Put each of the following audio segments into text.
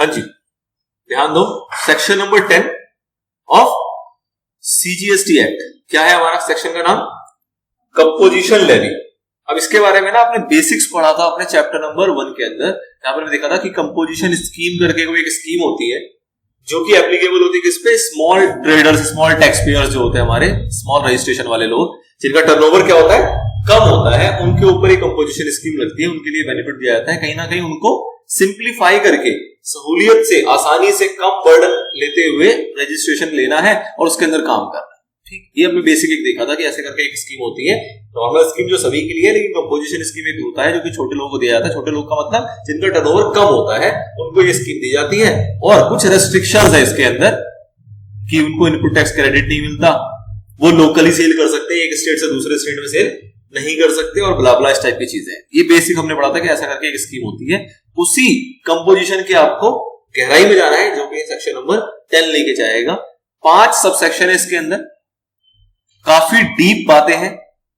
हाँ जी, ध्यान दो, section number 10 of CGST act, क्या है हमारा सेक्शन का नाम? Composition levy. अब इसके बारे में ना आपने बेसिक्स पढ़ा था अपने चैप्टर नंबर 1 के अंदर। यहां पर देखा था कि कंपोजिशन स्कीम करके कोई एक स्कीम होती है जो कि एप्लीकेबल होती है किस पे? Small traders, small tax payers जो होते हैं हमारे, स्मॉल रजिस्ट्रेशन वाले लोग जिनका टर्नओवर क्या होता है? कम होता है, उनके ऊपर एक कंपोजिशन स्कीम लगती है, उनके लिए बेनिफिट दिया जाता है। कहीं ना कहीं उनको सिंप्लीफाई करके, सहूलियत से, आसानी से, कम बर्डन लेते हुए रजिस्ट्रेशन लेना है और उसके अंदर काम करना है। ठीक, ये हमने बेसिक एक देखा था कि ऐसे करके एक स्कीम होती है। नॉर्मल स्कीम जो सभी के लिए है, लेकिन कंपोजिशन स्कीम एक होता है जो कि छोटे लोगों को दिया जाता है। छोटे लोग का मतलब जिनका टर्नओवर कम होता है, उनको ये स्कीम दी जाती है। और कुछ रेस्ट्रिक्शंस है इसके अंदर कि उनको इनपुट टैक्स क्रेडिट नहीं मिलता, वो लोकली सेल कर सकते हैं, एक स्टेट से दूसरे स्टेट में सेल नहीं कर सकते, और ब्ला ब्ला इस टाइप की चीजें। ये बेसिक हमने पढ़ा था कि ऐसा करके एक स्कीम होती है। उसी कंपोजिशन के आपको गहराई में जाना है, जो कि सेक्शन नंबर 10 लेके जाएगा। 5 सब सेक्शन है इसके अंदर, काफी डीप बातें हैं,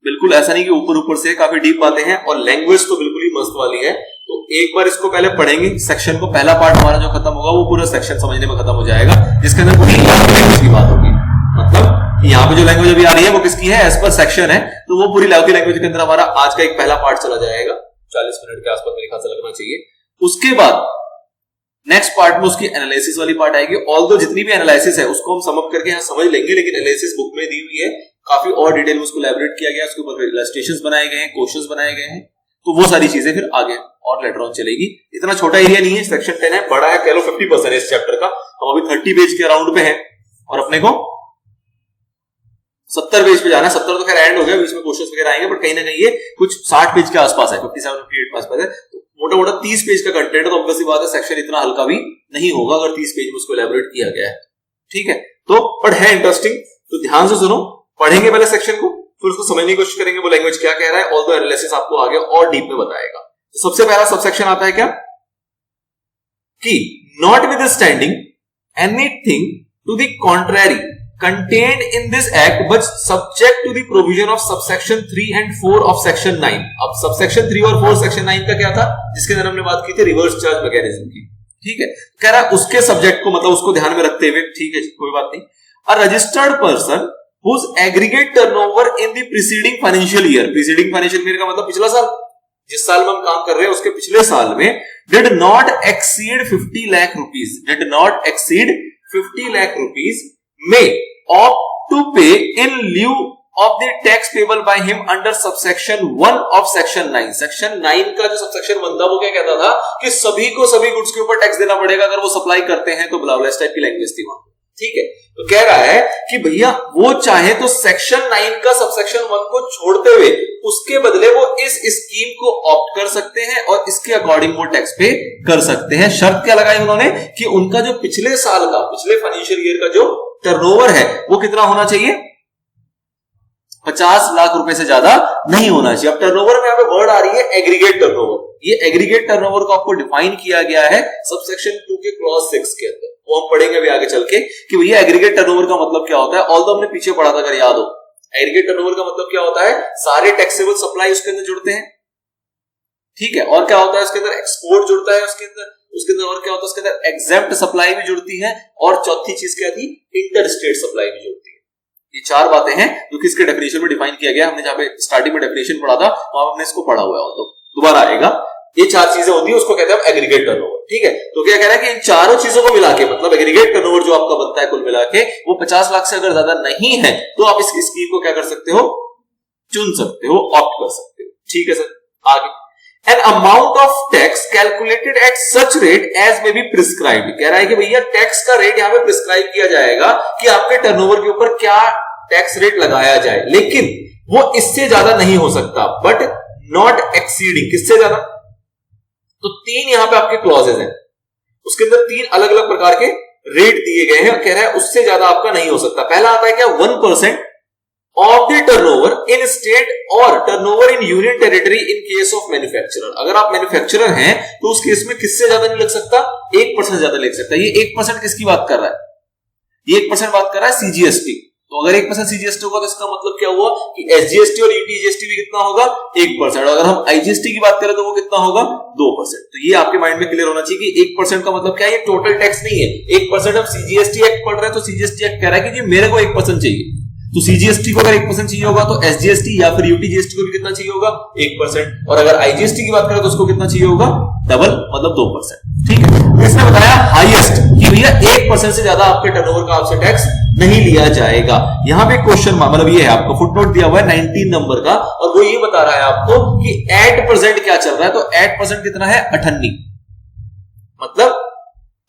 बिल्कुल ऐसा नहीं कि ऊपर ऊपर से, काफी डीप बातें हैं, और लैंग्वेज तो बिल्कुल ही मस्त वाली है। तो एक बार इसको पहले पढ़ेंगे, सेक्शन को, पहला पार्ट हमारा जो खत्म होगा वो पूरा सेक्शन समझने में खत्म हो जाएगा, जिसके अंदर पूरी लैंग्वेज की बात होगी। मतलब यहाँ पे जो लैंग्वेज अभी आ रही है वो किसकी है? एज पर सेक्शन है, तो वो पूरी लैंग्वेज के अंदर हमारा आज का एक पहला पार्ट चला जाएगा। 40 मिनट के आसपास मेरे ख्याल से लगना चाहिए। उसके बाद नेक्स्ट पार्ट में उसकी एनालिसिस वाली पार्ट आएगी। ऑल्दो जितनी भी एनालिसिस है उसको हम समझ करके यहाँ समझ लेंगे, लेकिन एनालिसिस बुक में दी हुई है, काफी और डिटेल में उसको इलैबोरेट किया गया, उसके ऊपर इलस्ट्रेशंस बनाए गए हैं, क्वेश्चंस बनाए गए हैं। तो वो सारी चीजें फिर आगे और लेटर ऑन चलेगी। इतना छोटा एरिया नहीं है, सेक्शन 10 है, बड़ा है, कह लो 50% है इस चैप्टर का। हम अभी 30 पेज के अराउंड पे हैं और अपने को 70 पेज पे जाना है। 70 तो खैर एंड हो गया, बीच में क्वेश्चंस वगैरह आएंगे, बट कहीं ना कहीं ये कुछ 60 पेज के आसपास है, 57-58 के आसपास है। मोटा मोटा 30 पेज का कंटेंट है, तो ऑब्वियसली बात है सेक्शन इतना हल्का भी नहीं होगा अगर 30 पेज में उसको इलैबोरेट किया गया है। ठीक है, तो पर है इंटरेस्टिंग, तो ध्यान से सुनो। पढ़ेंगे पहले सेक्शन को, फिर उसको समझने की कोशिश करेंगे वो लैंग्वेज क्या कह रहा है, ऑल्दो एनालिसिस आपको आगे और डीप में बताएगा। तो सबसे पहला सबसेक्शन आता है क्या? कि notwithstanding anything to the contrary contained in this act but subject to the provision of subsection 3 and 4 of section 9। अब subsection 3 और 4 section 9 का क्या था, जिसके अंदर हमने बात की थी रिवर्स चार्ज मैकेनिज्म की। ठीक है, कह रहा है उसके सब्जेक्ट को, मतलब उसको ध्यान में रखते हुए, ठीक है कोई बात नहीं, a registered person whose aggregate turnover in the preceding financial year, preceding financial year का मतलब पिछला साल, जिस साल में हम काम कर रहे हैं उसके पिछले साल में, did not exceed 50 lakh rupees, did not exceed 50 lakh rupees may opt to pay in lieu of the tax payable by him under subsection 1 of section 9। section 9 का जो subsection 1 था वो क्या कहता था कि सभी को सभी गुड्स के ऊपर टैक्स देना पड़ेगा अगर वो सप्लाई करते हैं, तो ब्ला इस टाइप की लैंग्वेज थी वहां। ठीक है, तो कह रहा है कि भैया वो चाहे तो सेक्शन 9 का सबसेक्शन 1 को छोड़ते हुए उसके बदले वो इस स्कीम को ऑप्ट कर सकते हैं और इसके अकॉर्डिंग वो टैक्स पे कर सकते हैं। शर्त क्या लगाई उन्होंने कि उनका जो पिछले साल का, पिछले फाइनेंशियल ईयर का जो टर्नओवर है वो कितना होना चाहिए? 50 लाख रुपए से ज्यादा नहीं होना चाहिए। अब टर्नओवर में यहाँ पे वर्ड आ रही है एग्रीगेट टर्नओवर। ये एग्रीगेट टर्नओवर को आपको डिफाइन किया गया है सबसेक्शन 2 के क्लॉज 6 के अंदर, वो हम पढ़ेंगे अभी आगे चल के कि भैया एग्रीगेट टर्नओवर का मतलब क्या होता है। ऑल्दो हमने पीछे पढ़ा था, अगर याद हो, एग्रीगेट टर्नओवर का मतलब क्या होता है, सारे टैक्सेबल सप्लाई उसके अंदर जुड़ते हैं। ठीक है, और क्या होता है उसके अंदर, एक्सपोर्ट जुड़ता है उसके अंदर और क्या होता है उसके अंदर, एग्जेम्प्ट सप्लाई भी जुड़ती है, और चौथी चीज क्या थी, इंटर स्टेट सप्लाई भी जुड़ती है। ये 4 बातें हैं जो कि इसके डेफिनेशन में डिफाइन किया गया। हमने जहां पे स्टार्टिंग में डेफिनेशन पढ़ा था वहां हमने इसको पढ़ा हुआ है, तो दोबारा आएगा। ये 4 चीजें होती है, उसको कहते हैं एग्रीगेट टर्नओवर। ठीक है, तो क्या कह रहा है कि इन चारों चीजों को मिला के, मतलब एग्रीगेट टर्नओवर जो आपका बनता है कुल मिला के, वो 50 लाख से अगर ज्यादा नहीं है तो आप इस स्कीम को क्या कर सकते हो, चुन सकते हो, ऑप्ट कर सकते हो। ठीक है सर, आगे an amount of tax calculated at such rate as may be prescribed। कह रहा है कि भैया टैक्स का रेट यहां पे प्रिस्क्राइब किया जाएगा कि आपके टर्नओवर के ऊपर क्या टैक्स रेट लगाया जाए, लेकिन वो इससे ज्यादा नहीं हो सकता, बट नॉट एक्सीडिंग। किससे ज्यादा? तो 3 यहां पे आपके क्लॉजेज हैं, उसके अंदर 3 अलग अलग प्रकार के रेट दिए गए हैं। कह रहा है उससे ज्यादा आपका नहीं हो सकता। पहला आता है क्या, 1% of the turnover in state और turnover in union territory in case of manufacturer. अगर आप मैन्युफैक्चरर हैं तो उस केस में किससे ज्यादा नहीं लग सकता, 1% ज्यादा लग सकता है। ये 1% किसकी बात कर रहा है, ये 1% बात कर रहा है सीजीएसटी। तो अगर 1% सीजीएसटी होगा तो इसका मतलब क्या हुआ कि एसजीएसटी और यूटीजीएसटी भी कितना होगा 1%। अगर हम आईजीएसटी की बात करें तो वो कितना होगा 2%। तो ये आपके माइंड में क्लियर होना चाहिए कि 1% का मतलब क्या है, ये टोटल टैक्स नहीं है। 1% हम सीजीएसटी एक्ट पढ़ रहे हैं तो सीजीएसटी एक्ट कह रहा है कि जी मेरे को 1% चाहिए, तो सीजीएसटी को अगर 1% चाहिए होगा तो एसजीएसटी या फिर यूटीजीएसटी को भी कितना चाहिए होगा 1%। और अगर आईजीएसटी की बात करें तो उसको कितना चाहिए होगा डबल, मतलब 2%। ठीक है, इसने बताया हाईएस्ट कि भैया 1% से ज्यादा आपके टर्नओवर का आपसे टैक्स नहीं लिया जाएगा। यहां पे क्वेश्चन मतलब ये है, आपको फुटनोट दिया हुआ है 19 नंबर का, और वो ये बता रहा है आपको कि 8% क्या चल रहा है। तो 8% कितना है 98, मतलब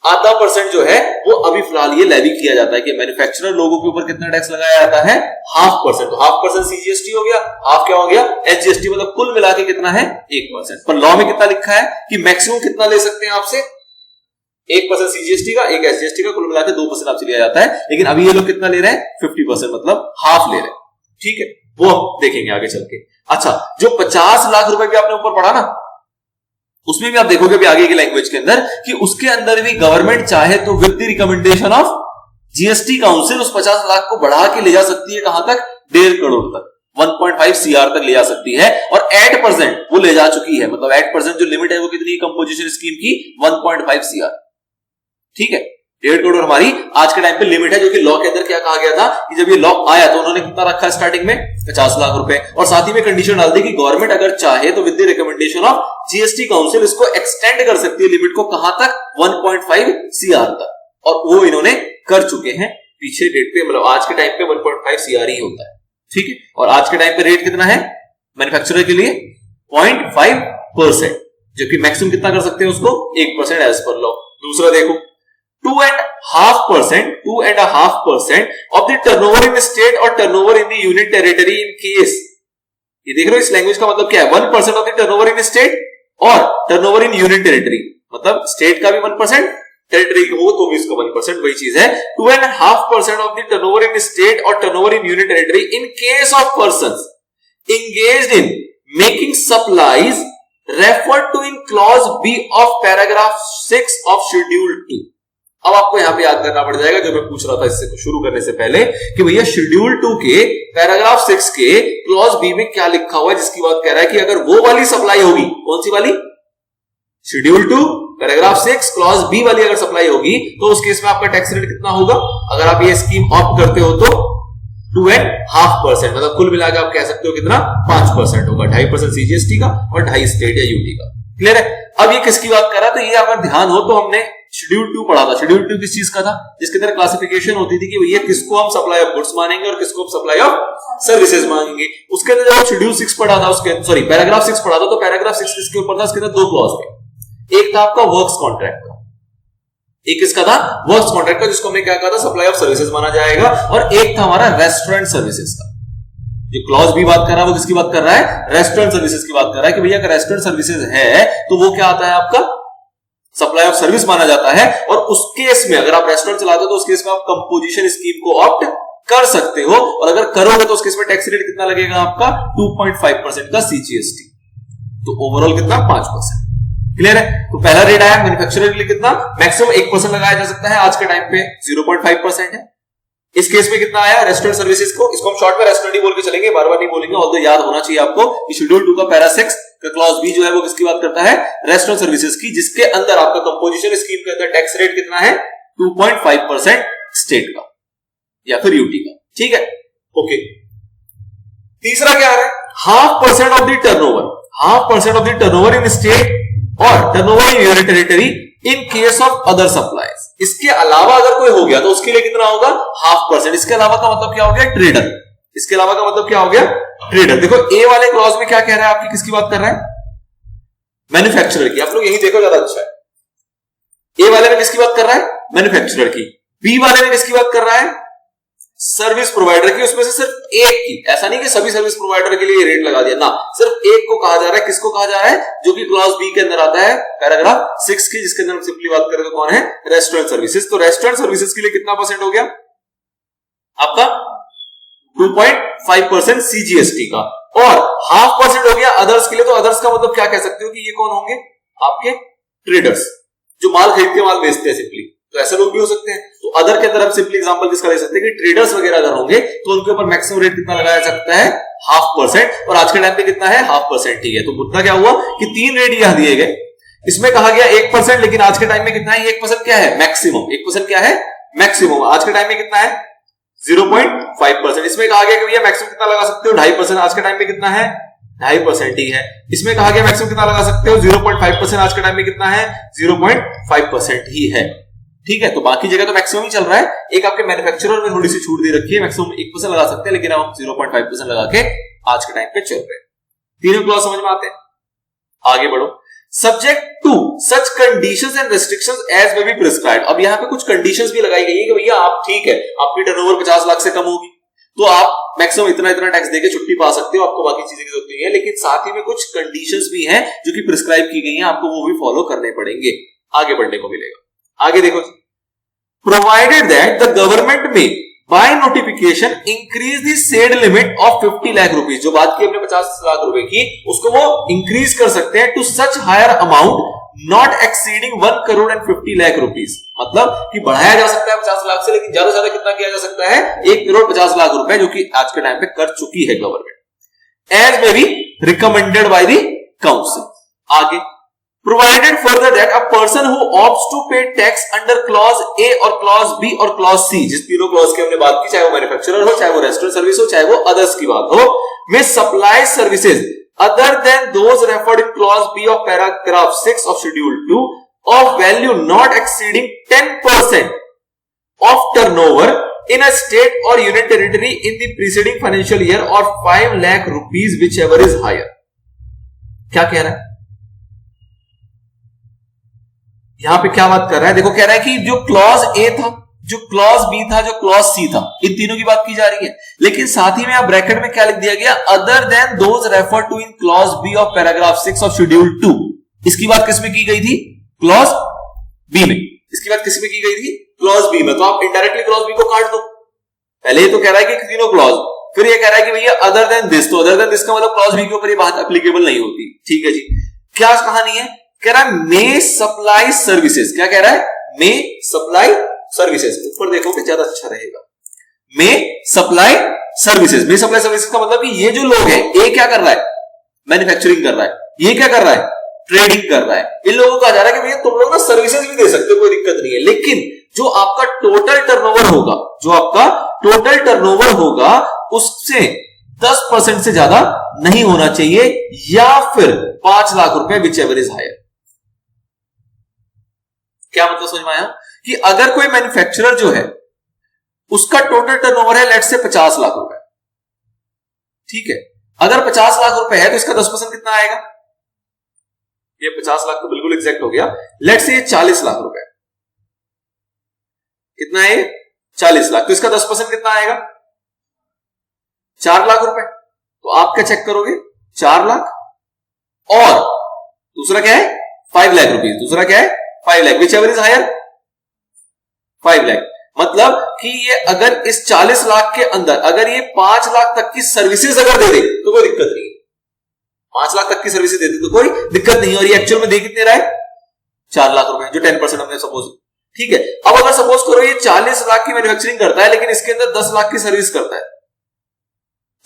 आधा परसेंट जो है वो अभी फिलहाल ये लेवी किया जाता है कि मैन्युफैक्चरर लोगों के ऊपर कितना टैक्स लगाया जाता है 0.5%। तो 0.5% सीजीएसटी हो गया, हाफ क्या हो गया एसजीएसटी, मतलब कुल मिला के कितना है 1%। पर लॉ में कितना लिखा है कि मैक्सिमम कितना ले सकते हैं आपसे 1% सीजीएसटी का, एक एसजीएसटी का, कुल मिला के 2% आपसे लिया जाता है। लेकिन अभी ये लोग कितना ले रहे हैं 50%, मतलब हाफ ले रहे हैं। ठीक है, वो हम देखेंगे आगे चल के। अच्छा, जो 50 लाख रुपए भी आपने ऊपर पढ़ा ना, उसमें भी आप देखोगे भी आगे की लैंग्वेज के अंदर कि उसके अंदर भी गवर्नमेंट चाहे तो with the recommendation of GST council उस 50 लाख को बढ़ा के ले जा सकती है कहां तक 1.5 करोड़ तक, 1.5 CR तक ले जा सकती है। और 8% वो ले जा चुकी है, मतलब 8% जो लिमिट है वो कितनी कंपोजिशन स्कीम की 1.5 CR। ठीक है, 1.5 करोड़ हमारी आज के टाइम पे लिमिट है, जो कि लॉ के अंदर क्या कहा गया था कि जब ये लॉ आया तो उन्होंने कितना रखा स्टार्टिंग में 50 लाख रुपए, और साथ ही में कंडीशन डाल दी कि गवर्नमेंट अगर चाहे तो with the recommendation of GST council इसको एक्सटेंड कर सकती है लिमिट को कहां तक 1.5 CR तक, और वो इन्होंने कर चुके हैं पीछे डेट पे, मतलब आज के टाइम पे 1.5 CR ही होता है। ठीक है, और आज के टाइम पे रेट कितना है मैन्युफैक्चरर के लिए 0.5%, जो कि मैक्सिमम कितना कर सकते हैं उसको 1% एज पर लॉ। दूसरा देखो 2.5% of the turnover in the state or turnover in the union territory in case, ये देख रहे हो इस लैंग्वेज का मतलब क्या है 1% of the turnover in the state और turnover in union territory, मतलब स्टेट का भी 1%, टेरिटरी हो तो भी इसका 1%, वही चीज है। 2.5% of the turnover in the state or turnover in union territory in case of persons engaged in making supplies referred to in clause B of paragraph 6 of schedule 2। अब आपको यहां पे याद करना पड़ जाएगा जो मैं पूछ रहा था इससे शुरू करने से पहले कि भैया शेड्यूल 2 के पैराग्राफ 6 के क्लॉज बी में क्या लिखा हुआ है, जिसकी बात कह रहा है कि अगर वो वाली सप्लाई होगी, कौन सी वाली, शेड्यूल 2 पैराग्राफ 6 क्लॉज बी वाली अगर सप्लाई होगी तो उस केस में आपका टैक्स रेट कितना होगा, अगर आप ये स्कीम ऑप्ट करते हो तो 2.5%, मतलब कुल मिलाकर आप कह सकते हो कितना 5% होगा, 2.5% सीजीएसटी का और 2.5 स्टेट या यूटी का। क्लियर है। अब ये किसकी बात कर रहा है, तो ये अगर ध्यान हो तो हमने शेड्यूल 2 पढ़ा था। शेड्यूल 2 किस चीज का था, जिसके अंदर क्लासिफिकेशन होती थी कि भैया किसको हम सप्लाई ऑफ गुड्स मानेंगे और किसको हम सप्लाई ऑफ सर्विसेज मानेंगे। उसके अंदर जब शेड्यूल 6 पढ़ा था, उसके सॉरी पैराग्राफ 6 पढ़ा था, तो पैराग्राफ 6 किसके ऊपर था, उसके अंदर 2 क्लॉज थे। एक था आपका वर्क्स कॉन्ट्रैक्ट का, एक किसका था वर्क्स कॉन्ट्रैक्ट का, जिसको हमने क्या कहा था सप्लाई ऑफ सर्विसेज माना जाएगा, और एक था हमारा रेस्टोरेंट सर्विसेज का। जो क्लॉज भी बात कर रहा है वो किसकी बात कर रहा है, रेस्टोरेंट सर्विसेज की बात कर रहा है कि भैया अगर रेस्टोरेंट सर्विसेज है तो वो क्या आता है आपका सप्लाई ऑफ सर्विस माना जाता है। और उस केस में अगर आप रेस्टोरेंट चलाते हो तो उस केस में आप कंपोजिशन स्कीम को ऑप्ट कर सकते हो, और अगर करोगे तो उस केस में टैक्स रेट कितना लगेगा आपका 2.5% का सीजीएसटी, तो ओवरऑल कितना 5%। क्लियर है। तो पहला रेट आया मैन्युफैक्चरर के लिए कितना, मैक्सिमम 1% लगाया जा सकता है, आज के टाइम पे 0.5% है। इस केस में कितना आया रेस्टोरेंट सर्विसेज को, इसको हम शॉर्ट में रेस्टोरेंट ही बोल के चलेंगे, बार बार नहीं बोलेंगे, ऑल्दो याद होना चाहिए आपको कि शेड्यूल 2 का पैरा 6 का क्लॉज बी जो है वो किसकी बात करता है, रेस्टोरेंट सर्विसेज की, जिसके अंदर आपका कंपोजिशन स्कीम के अंदर टैक्स रेट कितना है 2.5% स्टेट का या फिर यूटी का। ठीक है, ओके। तीसरा क्या है, 0.5% of the turnover, 0.5% of the turnover in state और turnover in union territory in case of other supplies. इसके अलावा अगर कोई हो गया तो उसके लिए कितना होगा 0.5%। इसके अलावा का मतलब क्या हो गया, ट्रेडर। इसके अलावा का मतलब क्या हो गया, ट्रेडर। देखो ए वाले क्लॉज में क्या कह रहा है, आपकी किसकी बात कर रहा है, मैन्युफैक्चरर की। आप लोग यही देखो ज्यादा अच्छा है। ए वाले में किसकी बात कर रहा है, मैन्युफैक्चरर की। बी वाले में किसकी बात कर रहा है, सर्विस प्रोवाइडर की। उसमें से सिर्फ एक की, ऐसा नहीं कि सभी सर्विस प्रोवाइडर के लिए रेट लगा दिया ना, सिर्फ एक को कहा जा रहा है। किसको कहा जा रहा है, जो कि क्लॉज बी के अंदर आता है पैराग्राफ 6 की, जिसके अंदर सिंपली बात करें तो कौन है, रेस्टोरेंट सर्विसेज। तो रेस्टोरेंट सर्विसेज के लिए कितना परसेंट हो गया आपका 2.5% सीजीएसटी का, और 0.5% हो गया अदर्स के लिए। तो अदर्स का मतलब क्या कह सकते हो कि ये कौन होंगे, आपके ट्रेडर्स जो माल खरीद के माल बेचते हैं सिंपली। तो ऐसे लोग भी हो सकते हैं। तो अदर के अंदर हम सिंपली एग्जांपल किसका ले सकते हैं कि ट्रेडर्स वगैरह अगर होंगे तो उनके ऊपर मैक्सिमम रेट कितना लगाया जा सकता है 0.5%, और आज के टाइम पे कितना है 0.5% ही है। तो मुद्दा क्या हुआ कि 3 रेट यहां दिए गए, इसमें कहा गया 1%, लेकिन आज के टाइम में कितना है 1% क्या है मैक्सिमम, 1% क्या है मैक्सिमम, आज के टाइम में कितना है 0.5%। इसमें कहा गया कि भैया मैक्सिमम कितना लगा सकते हो 2.5%, आज के टाइम में कितना है 2.5% ही है। इसमें कहा गया मैक्सिमम कितना लगा सकते हो 0.5%, आज के टाइम में कितना है 0.5% ही है। ठीक है, तो बाकी जगह तो मैक्सिमम ही चल रहा है। एक आपके मैन्युफैक्चरर में थोड़ी सी छूट दे रखी है, मैक्सिमम 1% लगा सकते हैं, लेकिन हम 0.5% लगा के आज के टाइम पे चल रहे हैं। तीनों क्लॉज समझ में आते हैं, आगे बढ़ो। Subject to such conditions and restrictions as may be prescribed. अब यहाँ पे कुछ कंडीशंस भी लगाई गई है कि भैया आप ठीक है आपकी टर्नओवर 50 लाख से कम होगी तो आप मैक्सिमम इतना इतना टैक्स देके छुट्टी पा सकते हो, आपको बाकी चीजें की जरूरत नहीं है, लेकिन साथ ही में कुछ कंडीशंस भी हैं जो कि प्रिस्क्राइब की गई हैं, आपको वो भी फॉलो करने पड़ेंगे, आगे बढ़ने को मिलेगा। आगे देखो, प्रोवाइडेड दैट द गवर्नमेंट में by notification increase the said limit of 50 lakh rupees, जो बात की हमने 50 लाख रुपए की, उसको वो इंक्रीज कर सकते हैं to such higher amount not exceeding 1 crore and 50 lakh rupees. मतलब कि बढ़ाया जा सकता है 50 लाख से, लेकिन ज्यादा से ज्यादा कितना किया जा सकता है 1 करोड़ 50 लाख रुपए, जो कि आज के टाइम पे कर चुकी है government, as may be recommended by the council. आगे, provided further that a person who opts to pay tax under clause A और clause B और clause C, जिस तीनों क्लॉज की हमने बात की, चाहे वो मैन्युफैक्चरर हो, चाहे वो रेस्टोरेंट सर्विस हो, चाहे वो अदर्स की बात हो, में supply services other than those referred in clause B of paragraph 6 of schedule 2 of value not exceeding 10% of turnover in a state or union territory in the preceding financial year or 5 lakh rupees whichever is higher। क्या कह रहा है यहां पे, क्या बात कर रहा है, देखो कह रहा है कि जो क्लॉज ए था, जो क्लॉज बी था, जो क्लॉज सी था, इन तीनों की बात की जा रही है, लेकिन साथ ही में आप ब्रैकेट में क्या लिख दिया गया, other than those refer to in clause B of paragraph 6 of schedule 2। इसकी बात किसमें की गई थी, क्लॉज बी में। इसकी बात किसमें की गई थी, क्लॉज बी में। तो आप इनडायरेक्टली क्लॉज बी को काट दो, पहले ये तो कह रहा है कि तीनों क्लॉज, फिर ये कह रहा है कि भैया अदर देन दिस, तो अदर देन दिस का मतलब क्लॉज बी के ऊपर ये बात एप्लीकेबल नहीं होती। ठीक है जी, क्या कहानी है, कह रहा है मे सप्लाई सर्विसेज, क्या कह रहा है, मे सप्लाई सर्विसेज, ऊपर देखोगे ज्यादा अच्छा रहेगा, मे सप्लाई सर्विसेज। मे सप्लाई सर्विसेज का मतलब कि ये जो लोग हैं, ए क्या कर रहा है, मैन्युफैक्चरिंग कर रहा है, ये क्या कर रहा है, ट्रेडिंग कर रहा है, इन लोगों को कहा जा रहा है कि भैया तुम लोग ना सर्विसेज भी दे सकते हो, कोई दिक्कत नहीं है, लेकिन जो आपका टोटल टर्नओवर होगा, जो आपका टोटल टर्नओवर होगा उससे 10% से ज्यादा नहीं होना चाहिए, या फिर 5 लाख रुपए विच एवर इज हायर। क्या मतलब समझ में आया कि अगर कोई मैन्युफैक्चरर जो है उसका टोटल टर्नओवर है लेट्स से 50 लाख रुपए, ठीक है, अगर 50 लाख रुपए है तो इसका 10% कितना आएगा, ये 50 लाख तो बिल्कुल एग्जैक्ट हो गया, लेट्स से ये 40 लाख रुपए, कितना है 40 लाख, तो इसका 10% कितना आएगा 4 लाख रुपए। तो आप क्या चेक करोगे, 4 लाख और दूसरा क्या है 5 लाख रुपीज, दूसरा क्या है 5 lakh, whichever is higher 5 lakh. मतलब कि ये अगर इस 40 लाख के अंदर अगर ये 5 लाख तक की सर्विसेज अगर दे दे तो कोई दिक्कत नहीं है, 5 लाख तक की सर्विसेज दे दे तो कोई दिक्कत नहीं है, और ये एक्चुअल में दे कितने रहा है 4 लाख रुपए, जो 10% हमने सपोज, ठीक है। अब अगर सपोज करो ये 40 लाख की मैन्युफैक्चरिंग करता है लेकिन इसके अंदर 10 लाख की सर्विस करता है,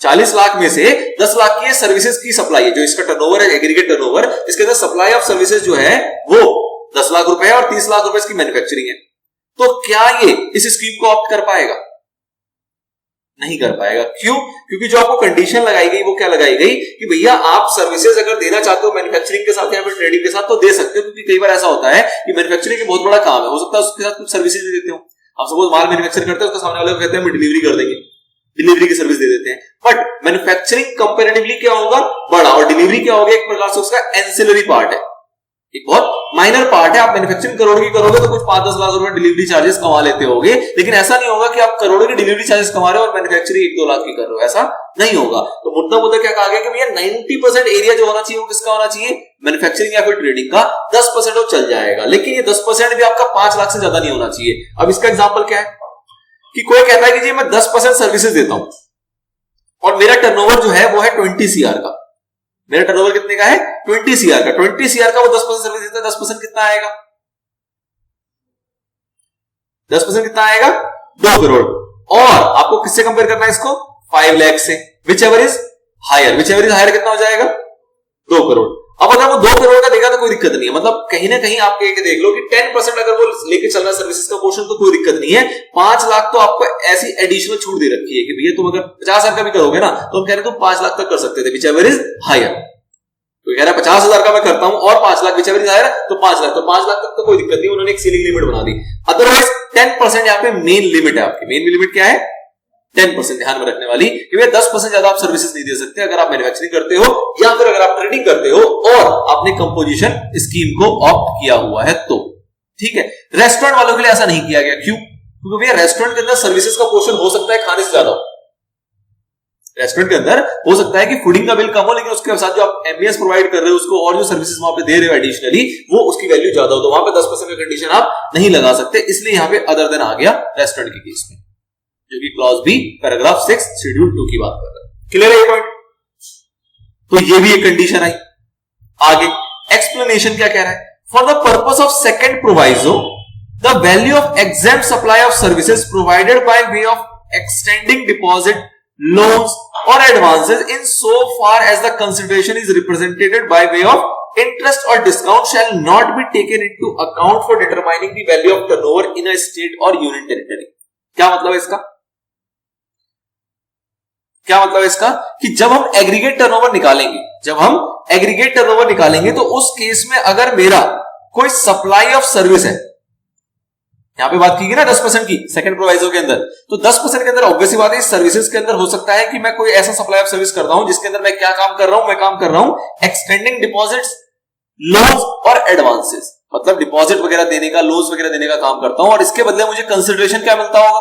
40 लाख में से 10 लाख की सर्विसेज की सप्लाई है, जो इसका टर्नओवर है एग्रीगेट टर्नओवर, इसके अंदर सप्लाई ऑफ सर्विसेज जो है वो 10 लाख रुपए है और 30 लाख रुपए इसकी मैन्युफैक्चरिंग है। तो क्या ये इस स्कीम को ऑप्ट कर पाएगा, नहीं कर पाएगा। क्यों, क्योंकि जो आपको कंडीशन लगाई गई वो क्या लगाई गई कि भैया आप सर्विसेज अगर देना चाहते हो मैन्युफैक्चरिंग के साथ या फिर ट्रेडिंग के साथ तो दे सकते हो, क्योंकि कई बार ऐसा होता है कि मैन्युफैक्चरिंग बहुत बड़ा काम है, हो सकता है उसके साथ कुछ सर्विसेज दे देते हो, आप सपोज माल मैन्युफैक्चर करते हैं उसका सामने वाले को कहते हैं हम डिलीवरी कर देंगे, डिलीवरी की सर्विस दे देते हैं, बट मैन्युफैक्चरिंग कंपैरेटिवली क्या होगा बड़ा, और डिलीवरी क्या होगा एक प्रकार से उसका एंसिलरी पार्ट है, एक बहुत माइनर पार्ट है। आप मैन्युफैक्चरिंग करोड़ की करोगे तो कुछ 5-10 लाख रुपए डिलीवरी चार्जेस कमा लेते होगे, लेकिन ऐसा नहीं होगा कि आप करोड़ों की डिलीवरी चार्जेस कमा रहे हो और मैन्युफैक्चरिंग 1-2 लाख की कर रहे हो, ऐसा नहीं होगा। तो मुद्दा क्या कहा गया कि भैया 90% एरिया जो होना चाहिए वो किसका होना चाहिए, मैन्युफैक्चरिंग या फिर ट्रेडिंग का, 10% वो चल जाएगा, लेकिन ये 10% भी आपका 5 लाख से ज्यादा नहीं होना चाहिए। अब इसका एग्जाम्पल क्या है कि कोई कहता है कि जी मैं 10% सर्विसेज देता हूं और मेरा टर्नओवर जो है वो है 20 CR का, मेरा टर्नओवर कितने का है 20 CR का, 20 CR का वो 10% सर्विस देता है, 10% कितना आएगा 10% कितना आएगा? 2 करोड़। और आपको किससे कंपेयर करना है इसको? 5 लाख से। Whichever is higher, whichever is higher कितना हो जाएगा? 2 करोड़। अब अगर वो 2 करोड़ का देगा तो कोई दिक्कत नहीं है, मतलब कहीं ना कहीं आप देख लो कि 10% अगर वो लेके चल रहा है सर्विसेज का पोर्शन तो कोई दिक्कत नहीं है। 5 लाख तो आपको ऐसी एडिशनल छूट दे रखी है कि भैया तुम अगर 50,000 का भी करोगे ना तो हम कह रहे तुम 5 लाख तक कर सकते थे, विच एवर इज हायर। तो कह रहा है 50,000 का मैं करता हूं और 5 lakh whichever is higher तो 5 लाख, तो 5 लाख तक तो कोई दिक्कत नहीं, उन्होंने एक सीलिंग लिमिट बना दी। अदरवाइज 10% यहाँ पे मेन लिमिट है आपकी। मेन लिमिट क्या है? 10%। ध्यान में रखने वाली कि भैया 10% ज्यादा आप सर्विसेज नहीं दे सकते अगर आप मैन्युफैक्चरिंग करते हो या फिर अगर आप ट्रेडिंग करते हो और आपने कंपोजिशन स्कीम को ऑप्ट किया हुआ है तो। ठीक है, रेस्टोरेंट वालों के लिए ऐसा नहीं किया गया। क्यों? क्योंकि भैया रेस्टोरेंट के अंदर सर्विसेज का पोर्शन हो सकता है खाने से ज्यादा हो। रेस्टोरेंट के अंदर हो सकता है कि फूडिंग का बिल कम हो लेकिन उसके साथ जो आप एमबीएस प्रोवाइड कर रहे हो उसको और जो सर्विसेज वहां पे दे रहे हो एडिशनली वो उसकी वैल्यू ज्यादा हो, तो वहां पे 10% की कंडीशन आप नहीं लगा सकते। इसलिए यहां पे अदर देन आ गया रेस्टोरेंट के केस में, जो कि क्लॉज बी पैराग्राफ 6 शेड्यूल 2 की बात कर रहा है। क्लियर है ये पॉइंट? तो ये भी एक कंडीशन आई। आगे एक्सप्लेनेशन क्या कह रहा है? For the purpose of second proviso the value of exempt supply of services provided by way of extending deposit loans or advances in so far as the consideration is represented by way of interest or discount shall not be taken into account for determining the value of turnover in a state or union territory। क्या मतलब है इसका? क्या मतलब है इसका? कि जब हम एग्रीगेट टर्नओवर निकालेंगे, तो उस केस में अगर मेरा कोई सप्लाई ऑफ सर्विस है, यहां पे बात की ना 10% की सेकंड प्रोवाइजो के अंदर, तो 10% के अंदर ऑब्वियसली बात है सर्विसेज के अंदर हो सकता है कि मैं कोई ऐसा सप्लाई ऑफ सर्विस कर रहा हूं जिसके अंदर मैं क्या काम कर रहा हूं? मैं काम कर रहा हूं एक्सटेंडिंग डिपॉजिट्स, लोन्स और एडवांसेस, मतलब डिपॉजिट वगैरह देने का, लोन्स वगैरह देने का काम करता हूं और इसके बदले मुझे कंसिडरेशन क्या मिलता होगा?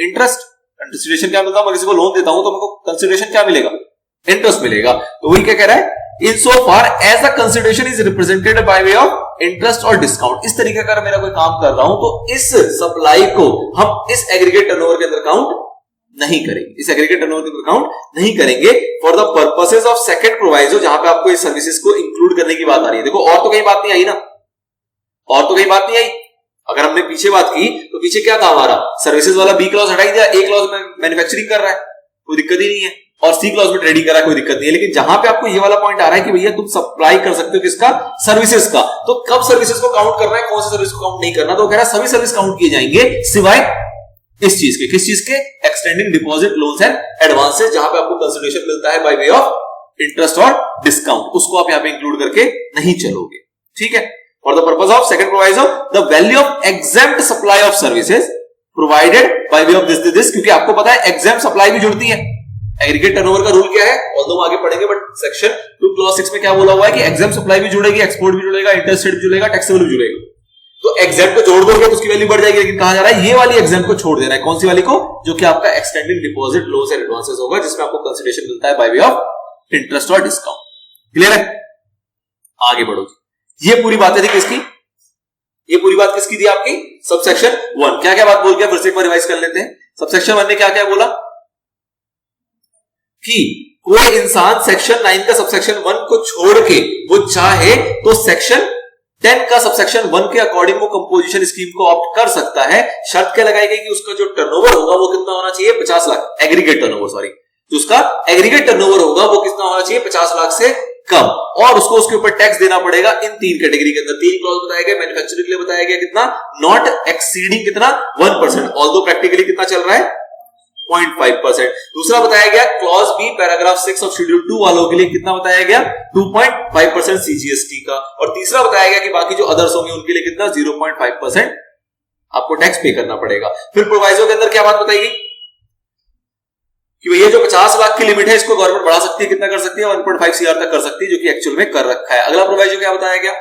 इंटरेस्ट। कंसिडरेशन क्या मिलता है? मैं किसी को लोन देता हूं तो मुझको कंसिडरेशन क्या मिलेगा? इंटरेस्ट मिलेगा। तो वही क्या कह रहा है? In so far as the consideration is represented by way of interest और डिस्काउंट। इस तरीके का अगर मेरा कोई काम कर रहा हूं तो इस सप्लाई को हम इस एग्रीगेट टर्नओवर के अंदर काउंट नहीं करेंगे, इस एग्रीगेट टर्नओवर के अंदर काउंट नहीं करेंगे for the purposes of second proviso, जहां पे आपको इस सर्विसेज को इंक्लूड करने की बात आ रही है। देखो और तो कहीं बात नहीं आई ना, और तो कहीं बात नहीं आई। अगर हमने पीछे बात की तो पीछे क्या था हमारा? सर्विसेज वाला बी क्लॉज हटाई दिया, ए क्लॉज में मैन्युफैक्चरिंग कर रहा है, कोई दिक्कत ही नहीं है, और सी क्लॉज में ट्रेडिंग कर रहा है, कोई दिक्कत नहीं है। लेकिन जहां पे आपको ये वाला पॉइंट आ रहा है कि भैया तुम सप्लाई कर सकते हो किसका? सर्विसेज का, तो कब सर्विसेज को काउंट करना है, कौन सी सर्विस को काउंट नहीं करना? तो कह रहा है सभी सर्विस काउंट किए जाएंगे सिवाय इस चीज के। किस चीज के? Extending deposit, loans and advances, जहां पे आपको कंसिडरेशन मिलता है बाय वे ऑफ इंटरेस्ट और डिस्काउंट, उसको आप यहां पे इंक्लूड करके नहीं चलोगे। ठीक है, for the purpose of second proviso the value of exempt supply of services provided by way of this, क्योंकि आपको पता है एग्जेम्प्ट सप्लाई भी जुड़ती है। एग्रीगेट टर्नओवर का रूल क्या है? ऑल्दो हम आगे पढ़ेंगे, बट सेक्शन 2 क्लॉज 6 में क्या बोला हुआ है कि एग्जेम्प्ट सप्लाई भी जुड़ेगी, एक्सपोर्ट भी जुड़ेगा, इंटरस्टेट भी जुड़ेगा, टैक्सेबल भी जुड़ेगा। तो एग्जेम्प्ट को जोड़ दोगे तो उसकी वैल्यू बढ़ जाएगी, लेकिन कहा जा रहा है ये वाली एग्जेम्प्ट को छोड़ देना है। कौन सी वाली को? जो कि आपका extending deposit, loans and advances होगा, जिसमें आपको कंसिडरेशन मिलता है बाय वे ऑफ इंटरेस्ट और डिस्काउंट। क्लियर है? आगे बढ़ो। ये पूरी बातें थी किसकी? ये पूरी बात किसकी थी आपकी? सबसेक्शन 1। क्या क्या बात बोल के फिर से एक बार रिवाइज कर लेते हैं। सबसेक्शन 1 ने क्या क्या बोला कि कोई इंसान सेक्शन 9 का सबसेक्शन 1 को छोड़ के वो चाहे तो सेक्शन 10 का सबसेक्शन 1 के अकॉर्डिंग वो कंपोजिशन स्कीम को ऑप्ट कर सकता है। शर्त क्या लगाई गई कि उसका जो टर्नओवर होगा वो कितना होना चाहिए? 50 लाख। एग्रीगेट टर्नओवर, सॉरी, जो उसका एग्रीगेट टर्नओवर होगा वो कितना होना चाहिए? 50 लाख से कम, और उसको उसके ऊपर टैक्स देना पड़ेगा इन 3 कैटेगरी के अंदर। 3 क्लॉज बताया गया। मैन्युफैक्चरिंग के लिए बताया गया कितना? नॉट एक्सीडिंग कितना? 1%, ऑल्दो प्रैक्टिकली कितना चल रहा है? 0.5%। दूसरा बताया गया clause B paragraph 6 of schedule 2 वालों के लिए कितना बताया गया? 2.5% सीजीएसटी का। और तीसरा बताया गया कि बाकी जो अदर्स होंगे उनके लिए कितना? 0.5% आपको टैक्स पे करना पड़ेगा। फिर प्रोवाइजो के अंदर क्या बात बताई गई कि भैया जो 50 लाख की लिमिट है इसको गवर्नमेंट बढ़ा सकती है, कितना कर सकती है? 1.5 सीआर तक कर सकती है, जो कि एक्चुअल में कर रखा है। अगला प्रोवाइजो क्या बताया गया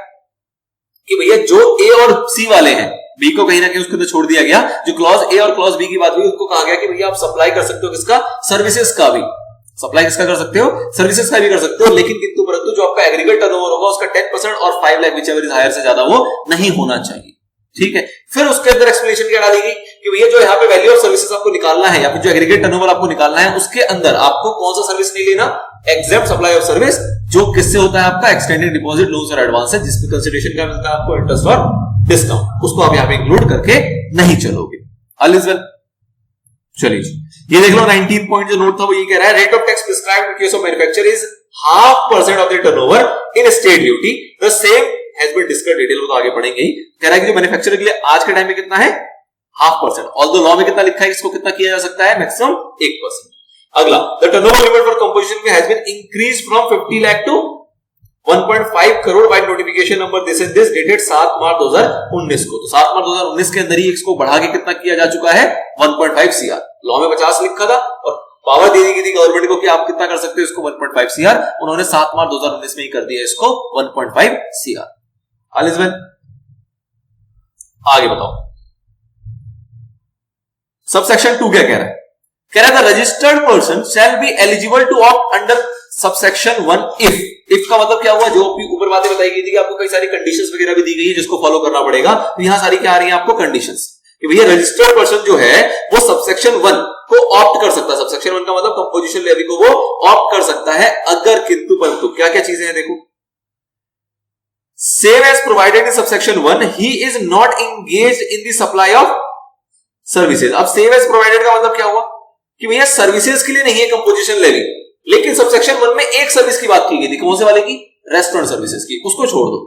कि भैया जो ए और सी वाले हैं, बी को कहीं ना कहीं उसके अंदर छोड़ दिया गया। जो क्लॉज ए और क्लॉज बी की बात हुई उसको कहा गया कि भैया आप सप्लाई कर सकते हो किसका? सर्विसेज का भी। सप्लाई किसका कर सकते हो? सर्विसेज का भी कर सकते हो, लेकिन किंतु परंतु जो आपका एग्रीगेट टर्नओवर होगा उसका 10% और 5 लाख व्हिचएवर इज हायर से ज्यादा वो नहीं होना चाहिए। ठीक है, फिर उसके अंदर एक्सप्लेनेशन क्या डाली गई कि भैया जो यहाँ पे वैल्यू ऑफ सर्विसेज आपको निकालना है या फिर जो एग्रीगेट टर्नओवर आपको निकालना है उसके अंदर आपको कौन सा सर्विस नहीं लेना? एग्जेम्प्ट सप्लाई ऑफ सर्विस, जो किससे होता है आपका? एक्सटेंडेड डिपॉजिट, लोन्स और एडवांसेस, जिसमें कंसिडरेशन क्या मिलता है आपको? इंटरेस्ट और डिस्काउंट। उसको आप यहाँ पे इंक्लूड करके नहीं चलोगे। All is well. चलिए जी, ये देख लो 19 पॉइंट जो नोट था वो ये कह रहा है rate of tax prescribed in case of manufacture is 0.5% of the turnover in state duty, the same has been discussed detail, वो तो आगे पढ़ेंगे ही। कह रहा है कि जो मैन्युफैक्चर के लिए आज के टाइम में कितना है 0.5%, ऑल्दो लॉ में कितना लिखा है इसको कितना किया जा सकता है, मैक्सिमम 1%। अगला, the turnover limit for composition has been increased from 50 lakh to 1.5 crore by notification number this and this dated 7 March 2019 को। तो 7 मार्च 2019 के अंदर ही इसको बढ़ा के कितना किया जा चुका है 1.5 CR। लॉ में 50 लिखा था और पावर दे दी थी गवर्नमेंट को कि आप कितना कर सकते हो इसको 1.5 CR, उन्होंने 7 मार्च 2019 में ही कर दिया इसको 1.5 CR। All is well. आगे बताओ सबसेक्शन 2 क्या कह रहा है, कह रहा है the registered person shall be eligible to opt under subsection 1 if का मतलब क्या हुआ, जो ऊपर बातें बताई गई थी कि आपको कई सारी कंडीशंस वगैरह भी दी गई है जिसको फॉलो करना पड़ेगा, तो यहां सारी क्या आ रही है आपको कंडीशंस कि भैया रजिस्टर्ड पर्सन जो है वो सबसेक्शन 1 को ऑप्ट कर सकता है। सबसेक्शन 1 का मतलब कंपोजिशन लेवी को वो ऑप्ट कर सकता है अगर किंतु परंतु क्या क्या चीजें हैं देखो, same as provided in subsection 1 he is not engaged in the supply of services. अब सेम एज प्रोवाइडेड का मतलब क्या हुआ कि भैया सर्विसेज के लिए नहीं है कंपोजिशन लेवी, लेकिन सबसेक्शन 1 में एक सर्विस की बात की गई थी, कौन से वाले की, रेस्टोरेंट सर्विसेज की, उसको छोड़ दो।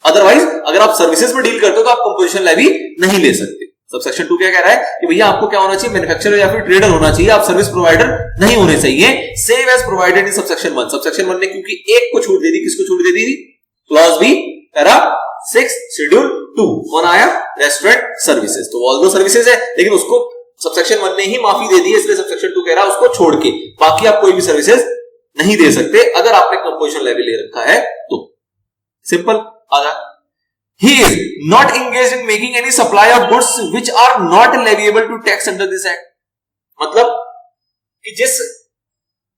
अदरवाइज अगर आप सर्विसेज में डील करते हो तो आप कंपोजिशन लेवी नहीं ले सकते। सबसेक्शन 2 क्या कह रहा है कि भैया आपको क्या होना चाहिए, मैन्युफैक्चरर या फिर ट्रेडर होना चाहिए, आप सर्विस प्रोवाइडर नहीं होने चाहिए। Same as provided in subsection 1। Subsection 1 ने क्योंकि एक को छूट दे दी, किसको छूट दे दी, क्लॉज बी पैरा 6 शेड्यूल 2, कौन आया, रेस्टोरेंट सर्विसेज। तो ऑल दो सर्विसेज है लेकिन उसको सबसेक्शन 1 ने ही माफी दे दी है, इसलिए सबसेक्शन 2 कह रहा है उसको छोड़ के बाकी आप कोई भी सर्विसेज नहीं दे सकते अगर आपने कंपोजिशन लेवी ले रखा है तो। सिंपल। आगे, he is not engaged in making any supply of goods which are not leviable to tax under this act। मतलब कि जिस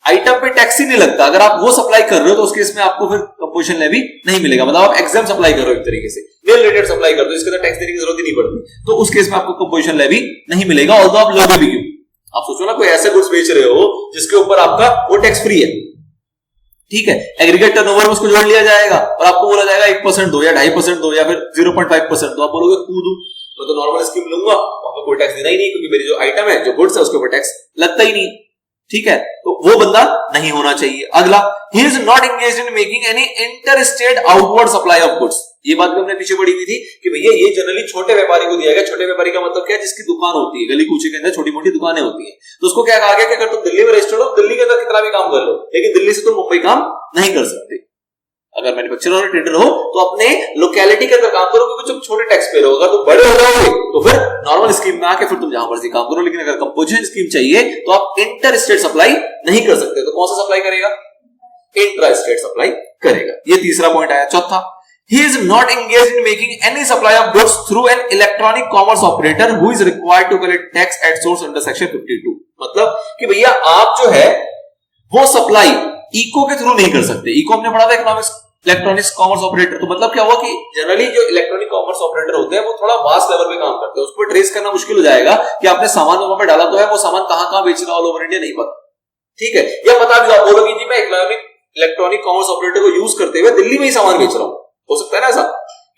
आइटम पे टैक्स ही नहीं लगता अगर आप वो सप्लाई कर रहे हो तो उस केस में आपको फिर कंपोजिशन लेवी नहीं मिलेगा। मतलब आप एग्जाम सप्लाई कर रहे हो एक तरीके से, मेल रेटेड सप्लाई कर दो, इसके अंदर टैक्स देने की जरूरत ही नहीं पड़ती, तो उस केस में आपको कंपोजिशन लेवी नहीं मिलेगा। ऑल्दो आप लोगे भी क्यों, आप सोचो ना कोई ऐसे गुड्स बेच रहे हो जिसके ऊपर आपका वो टैक्स फ्री है, ठीक है, एग्रीगेट टर्नओवर में उसको जोड़ लिया जाएगा और आपको बोला जाएगा 1% दो या 2.5% दो या फिर 0.5% दो, आप बोलोगे कूदू, मैं तो नॉर्मल स्कीम लूंगा, वहां पर कोई टैक्स देना ही नहीं क्योंकि मेरी जो आइटम है जो गुड्स है उसके ऊपर टैक्स लगता ही नहीं, ठीक है, तो वो बंदा नहीं होना चाहिए। अगला, ही is not engaged in making any inter state outward supply of goods. ये बात भी हमने पीछे पढ़ी हुई थी कि भैया ये जनरली छोटे व्यापारी को दिया गया। छोटे व्यापारी का मतलब क्या है, जिसकी दुकान होती है, गली कूचे के अंदर छोटी मोटी दुकानें होती हैं, तो उसको क्या कहा गया कि अगर तुम दिल्ली में रजिस्टर्ड हो दिल्ली के अंदर कितना भी काम कर लो, लेकिन दिल्ली से तुम मुंबई काम नहीं कर सकते। अगर मैन्युफैक्चरर और ट्रेडर हो तो अपने लोकेलिटी के अंदर काम करो क्योंकि तुम छोटे टैक्स पेयर हो। अगर तुम बड़े हो जाओगे तो फिर नॉर्मल स्कीम में आके फिर तुम जहां मर्जी काम करो, लेकिन अगर कंपोजिशन स्कीम चाहिए तो आप इंटर स्टेट सप्लाई नहीं कर सकते। तो कौन सा सप्लाई करेगा, इंट्रा स्टेट सप्लाई करेगा। ये तीसरा पॉइंट आया। चौथा, he is not engaged in making any supply of goods through an electronic commerce operator who is required to collect tax at source under section 52। मतलब कि भैया आप जो है वो सप्लाई इको के थ्रू नहीं कर सकते। इको हमने पढ़ा था इकोनॉमिक्स, इलेक्ट्रॉनिक्स कॉमर्स ऑपरेटर। तो मतलब क्या हुआ कि जनरली जो इलेक्ट्रॉनिक कॉमर्स ऑपरेटर होते हैं वो थोड़ा वास्ट लेवल पे काम करते हैं, उसको ट्रेस करना मुश्किल हो जाएगा कि आपने सामान वहां पे डाला तो है, वो सामान कहां बेच रहा है ऑल ओवर इंडिया नहीं पता, ठीक है, या पता भी आप बोलोगे जी मैं इलेक्ट्रॉनिक कॉमर्स ऑपरेटर को यूज करते हुए दिल्ली में ही सामान बेच रहा हूं। हो सकता है ना ऐसा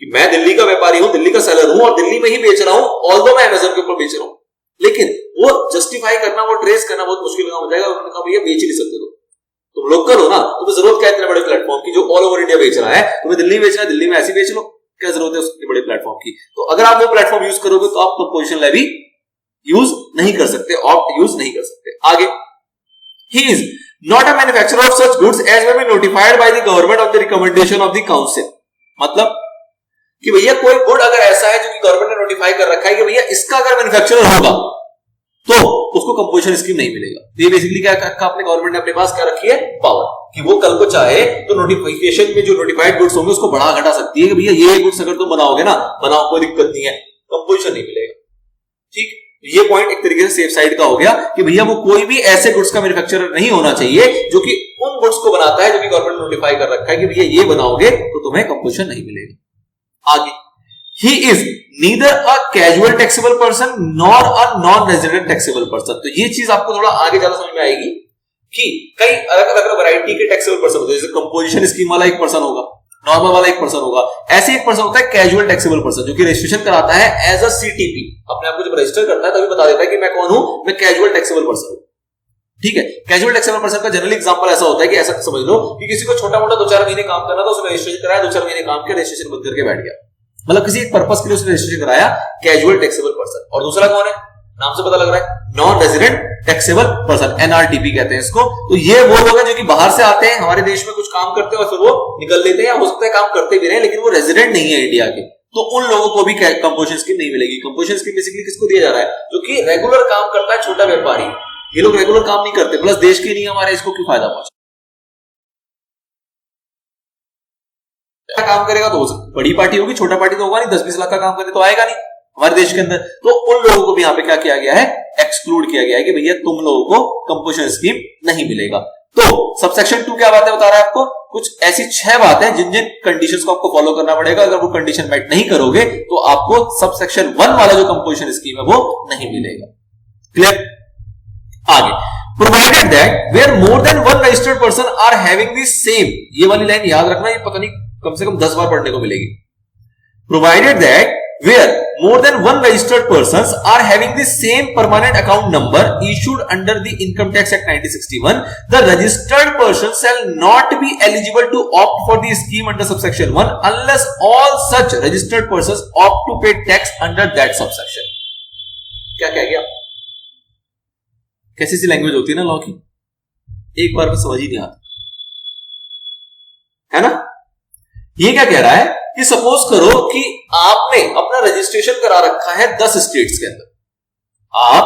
कि मैं दिल्ली का व्यापारी हूं, दिल्ली का सेलर हूं और दिल्ली में ही बेच रहा हूं, ऑल्दो मैं अमेज़न के ऊपर बेच रहा हूं, लेकिन वो जस्टिफाई करना, वो ट्रेस करना बहुत मुश्किल काम हो जाएगा। उन्होंने कहा भैया बेच नहीं सकते, तुम लोकल हो ना, तुम्हें जरूरत क्या है इतने बड़े प्लेटफॉर्म की जो ऑल ओवर इंडिया बेच रहा है, तुम्हें दिल्ली बेचना है, दिल्ली में ऐसे बेच लो, क्या जरूरत है उसके बड़े प्लेटफॉर्म की। तो अगर आप वो प्लेटफॉर्म यूज करोगे तो आप कंपोजिशन लेवी यूज नहीं कर सकते, ऑप्ट यूज नहीं कर सकते। आगे, he is not a manufacturer of such goods as may be notified by the government on the recommendation of the council. मतलब कि भैया कोई गुड अगर ऐसा है जो कि गवर्नमेंट ने नोटिफाई कर रखा है कि भैया इसका अगर मैन्युफैक्चरर होगा तो उसको कंपोजिशन स्कीम नहीं मिलेगा। ये बेसिकली क्या अपने गवर्नमेंट ने अपने पास क्या रखी है, पावर, कि वो कल को चाहे तो नोटिफिकेशन में जो नोटिफाइड गुड्स होंगे उसको बढ़ा घटा सकती है कि भैया ये गुड्स अगर तुम बनाओगे ना, बनाओ, कोई दिक्कत नहीं है, कंपोजिशन नहीं मिलेगा। ठीक, ये पॉइंट एक तरीके से सेफ साइड का हो गया कि भैया वो कोई भी ऐसे गुड्स का मैन्युफैक्चरर नहीं होना चाहिए जो कि उन गुड्स को बनाता है जो कि गवर्नमेंट ने नोटिफाई कर रखा है कि भैया ये बनाओगे तो तुम्हें कंपोजिशन नहीं मिलेगा। आगे, he is neither a casual taxable person nor a non-resident taxable person। तो ये चीज आपको थोड़ा आगे ज्यादा समझ में आएगी कि कई अलग अलग वैरायटी के टैक्सेबल पर्सन होते हैं। जैसे कंपोजिशन स्कीम वाला एक पर्सन होगा, नॉर्मल वाला एक पर्सन होगा। ऐसे एक पर्सन होता है कैजुअल टैक्सेबल पर्सन, जो कि रजिस्ट्रेशन कराता है एज अ सीटीपी, अपने आप को जब रजिस्टर करता है तभी बता देता है कि मैं कौन हूं, मैं कैजुअल टैक्सेबल पर्सन हूं। ठीक है, कैजुअल टैक्सेबल पर्सन का जनरली एग्जांपल ऐसा होता है कि ऐसा समझ लो कि किसी को छोटा मोटा 2-4 महीने काम करना था, उसने रजिस्ट्रेशन कराया, 2-4 महीने काम किया, रजिस्ट्रेशन बंद करके बैठ गया, मतलब किसी एक पर्पस के लिए उसने रजिस्ट्रेशन कराया, कैजुअल टैक्सेबल पर्सन। और दूसरा कौन है, नाम से पता लग रहा है, non resident taxable person, NRTP कहते हैं इसको। तो ये वो लोग हैं जो कि बाहर से आते हैं, हमारे देश में कुछ काम करते हैं और फिर वो निकल लेते हैं, या हो सकता है काम करते भी रहे लेकिन वो रेजिडेंट नहीं है इंडिया के, तो उन लोगों को भी कंपोजिशन स्कीम नहीं मिलेगी। कंपोजिशन स्कीम बेसिकली किसको दिया जा रहा है, जो कि रेगुलर काम करता है, छोटा व्यापारी। ये लोग रेगुलर काम नहीं करते, प्लस देश के नहीं हमारे, इसको क्यों फायदा पहुंचा, काम करेगा तो बड़ी पार्टी होगी, छोटा पार्टी तो होगा नहीं, 10-20 लाख का काम करे तो आएगा नहीं हमारे देश के अंदर। तो उन लोगों को भी यहां पे क्या किया गया है, एक्सक्लूड किया गया है कि भैया तुम लोगों को कंपोजिशन स्कीम नहीं मिलेगा। तो सबसेक्शन 2 क्या बातें बता रहा है आपको, कुछ ऐसी 6 बातें जिन जिन कंडीशंस को आपको फॉलो करना पड़ेगा, अगर वो कंडीशन मेट नहीं करोगे तो आपको सबसेक्शन 1 वाला जो कंपोजिशन स्कीम है वो नहीं मिलेगा। क्लियर, आगे, provided that where more than one registered person are having the same, ये वाली लाइन याद रखना, ये पता नहीं कम से कम 10 बार पढ़ने को मिलेगी। Provided that where more than one registered persons are having the same permanent account number issued under the Income Tax Act 1961, the registered person shall not be eligible to opt for the scheme under subsection 1 unless all such registered persons opt to pay tax under that subsection। क्या कह गया, कैसी सी language होती है ना law की, एक बार में समझ ही नहीं आता है ना। ये क्या कह रहा है कि सपोज करो कि आपने अपना रजिस्ट्रेशन करा रखा है 10 स्टेट्स के अंदर, आप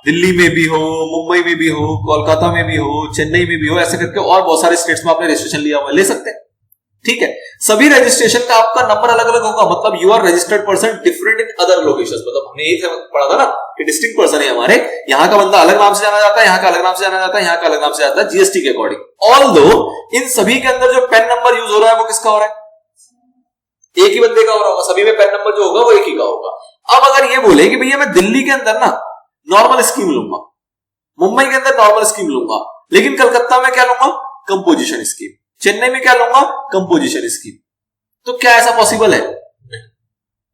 दिल्ली में भी हो, मुंबई में भी हो, कोलकाता में भी हो, चेन्नई में भी हो, ऐसे करके और बहुत सारे स्टेट्स में आपने रजिस्ट्रेशन लिया हुआ, ले सकते हैं। ठीक है, सभी रजिस्ट्रेशन का आपका नंबर अलग अलग होगा, मतलब you are registered person different in other locations, मतलब हमने यही पढ़ा था ना कि डिस्टिंक्ट पर्सन है हमारे, यहाँ का बंदा अलग नाम से जाना जाता है, यहाँ का अलग नाम से जाना जाता है, यहाँ का अलग नाम से जाता है जीएसटी के अकॉर्डिंग। ऑल्दो इन सभी के अंदर जो पेन नंबर यूज हो रहा है वो किसका हो रहा है, एक ही बंदे का हो रहा होगा, सभी में पेन नंबर जो होगा वो एक ही का होगा। अब अगर ये बोले कि भैया मैं दिल्ली के अंदर ना नॉर्मल स्कीम लूंगा, मुंबई के अंदर नॉर्मल स्कीम लूंगा, लेकिन कलकत्ता में क्या लूंगा, कंपोजिशन स्कीम, चेन्नई में क्या लूंगा, कंपोजिशन स्कीम, तो क्या ऐसा पॉसिबल है?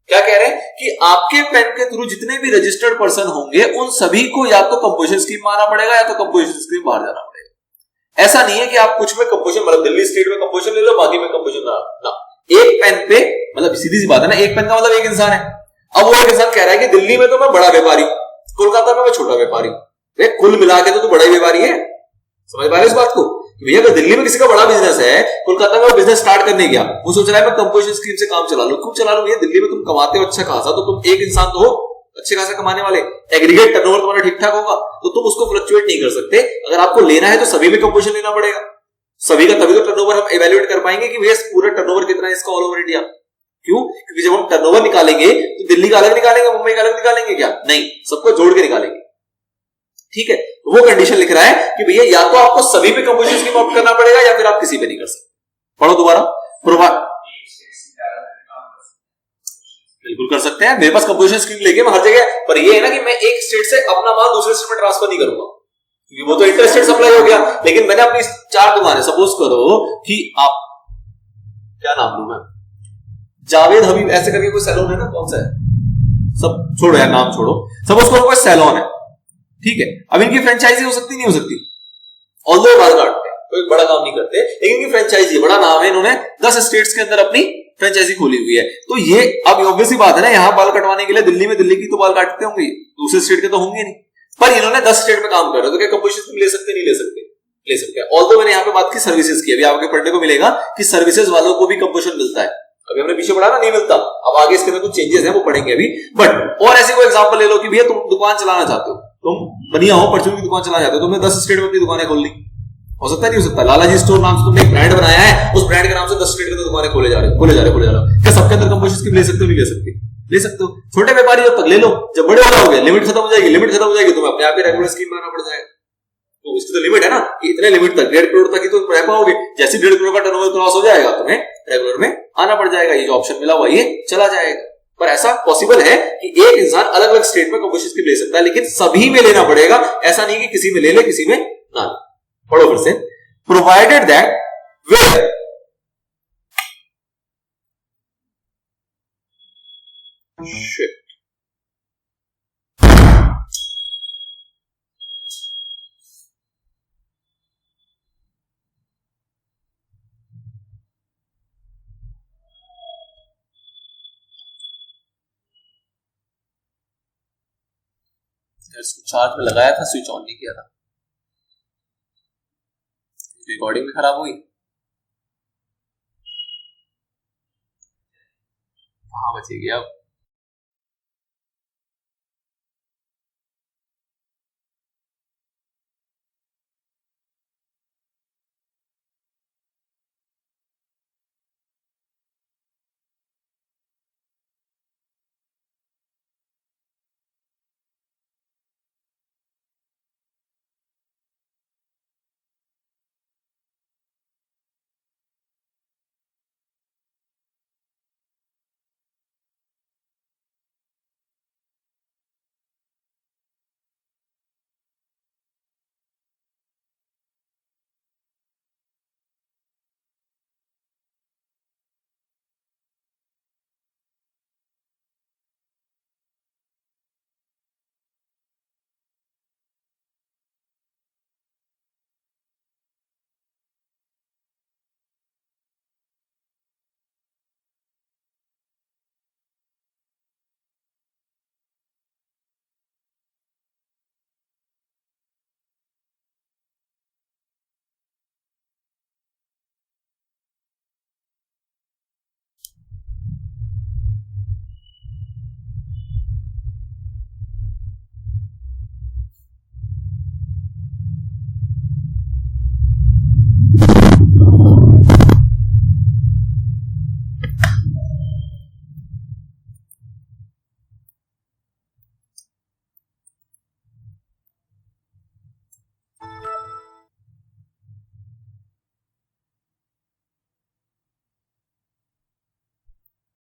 क्या कह रहे हैं कि आपके पेन के थ्रू जितने भी रजिस्टर्ड पर्सन होंगे उन सभी को या तो कंपोजिशन स्कीम में आना पड़ेगा या तो कंपोजिशन स्कीम बाहर जाना पड़ेगा। ऐसा नहीं है कि आप कुछ में कंपोजिशन, मतलब दिल्ली स्टेट में कंपोजिशन ले लो, बाकी में कंपोजिशन ना, एक पेन पे, मतलब सीधी सी बात है ना, एक पेन का मतलब एक इंसान है। अब वो एक इंसान कह रहा है कि दिल्ली में तो मैं बड़ा व्यापारी, कोलकाता में मैं छोटा व्यापारी, कुल मिला के तो बड़ा ही व्यापारी है। समझ पा रहे इस बात को, भैया अगर दिल्ली में किसी का बड़ा बिजनेस है, कोलकाता में वो बिजनेस स्टार्ट करने गया, वो सोच रहा है मैं कंपोजिशन स्कीम से काम चला लूं, खूब चला लूं। भैया दिल्ली में तुम कमाते हो अच्छा खासा, तो तुम एक इंसान तो हो अच्छे खासा कमाने वाले, एग्रीगेट टर्नओवर तुम्हारा ठीक ठाक होगा, तो तुम उसको फ्लक्चुएट नहीं कर सकते। अगर आपको लेना है तो सभी में कंपोजिशन लेना पड़ेगा, सभी का, तभी तो टर्नओवर हम इवैल्यूएट कर पाएंगे कि भैया पूरा टर्नओवर कितना है इसका ऑल ओवर इंडिया। क्यों? क्योंकि जब हम टर्नओवर निकालेंगे तो दिल्ली का अलग निकालेंगे, मुंबई का अलग निकालेंगे, क्या नहीं, सबको जोड़ के निकालेंगे। ठीक है, तो वो कंडीशन लिख रहा है कि भैया या तो आपको सभी पे कंपोजिशन स्कीम ऑप्ट करना पड़ेगा या फिर आप किसी पे नहीं कर सकते। पढ़ो दोबारा। बिल्कुल कर सकते हैं, मेरे पास कंपोजिशन स्कीम लेके मैं हर जगह, पर ये है ना कि मैं एक स्टेट से अपना माल दूसरे स्टेट में ट्रांसफर नहीं करूंगा, वो तो इंटरस्टेट सप्लाई हो गया। लेकिन मैंने अपनी 4 दुकानें, सपोज करो कि आप, क्या नाम लूं मैं, जावेद हबीब ऐसे करके कोई सैलून है ना, कौन सा है, सब छोड़ो यार, नाम छोड़ो, सपोज करो कोई सैलून है, ठीक है। अब इनकी फ्रेंचाइजी हो सकती नहीं हो सकती, ऑल्दो बाल काटते हैं, कोई बड़ा काम नहीं करते, लेकिन इनकी फ्रेंचाइजी बड़ा नाम है, इन्होंने 10 स्टेट्स के अंदर अपनी फ्रेंचाइजी खोली हुई है। तो ये अब ऑब्वियस सी बात है ना, यहाँ बाल कटवाने के लिए दिल्ली में दिल्ली की तो बाल काटते होंगे, दूसरे स्टेट के तो होंगे नहीं, पर इन्होंने 10 स्टेट में काम कर रहे हैं, तो क्या कंपोजिशन स्कीम ले सकते नहीं ले सकते? ले सकते हैं। ऑल्दो मैंने यहाँ पे बात की सर्विसेज की, अभी आपके पढ़ने को मिलेगा कि सर्विसेज वालों को भी कंपोजिशन मिलता है, अभी हमने पीछे पढ़ा ना नहीं मिलता, अब आगे इसके अंदर कुछ चेंजेस हैं वो पढ़ेंगे अभी। बट और ऐसे कोई एग्जांपल ले लो कि भैया तुम दुकान चलाना चाहते हो, तुम बनिया हो, परचून की दुकान चलाना चाहते हो, तुमने 10 स्टेट में अपनी दुकानें खोल ली, हो सकता है नहीं हो सकता? लालाजी स्टोर नाम से तुमने एक ब्रांड बनाया है, उस ब्रांड के नाम से 10 स्टेट के अंदर दुकानें खोले जा रहे हो, क्या सबके अंदर कंपोजिशन स्कीम ले सकते हो? नहीं ले सकते, ले सकते हो। छोटे व्यापारी जब तक ले लो, जब बड़े वाला हो गया, लिमिट खत्म हो जाएगी, तुम्हें अपने आप ही रेगुलर स्कीम बनाना पड़ जाएगा। तो उसकी तो लिमिट है ना, इतने लिमिट तक 1.5 करोड़ तक ही तो रह पाओगे, जैसे 1.5 करोड़ का टर्नओवर क्रॉस हो जाएगा तुम्हें रेगुलर में आना पड़ जाएगा, ये जो ऑप्शन मिला हुआ ये चला जाएगा। पर ऐसा पॉसिबल है कि एक इंसान अलग अलग स्टेट में कंपोजिशन स्कीम ले सकता है, लेकिन सभी में लेना पड़ेगा, ऐसा नहीं कि किसी में ले ले किसी में ना ले। पढ़ो फिर से। प्रोवाइडेड दैट वेयर शिट, इसको चार्ज में लगाया था, स्विच ऑन नहीं किया था, रिकॉर्डिंग भी खराब हुई। कहाँ बचेगी अब?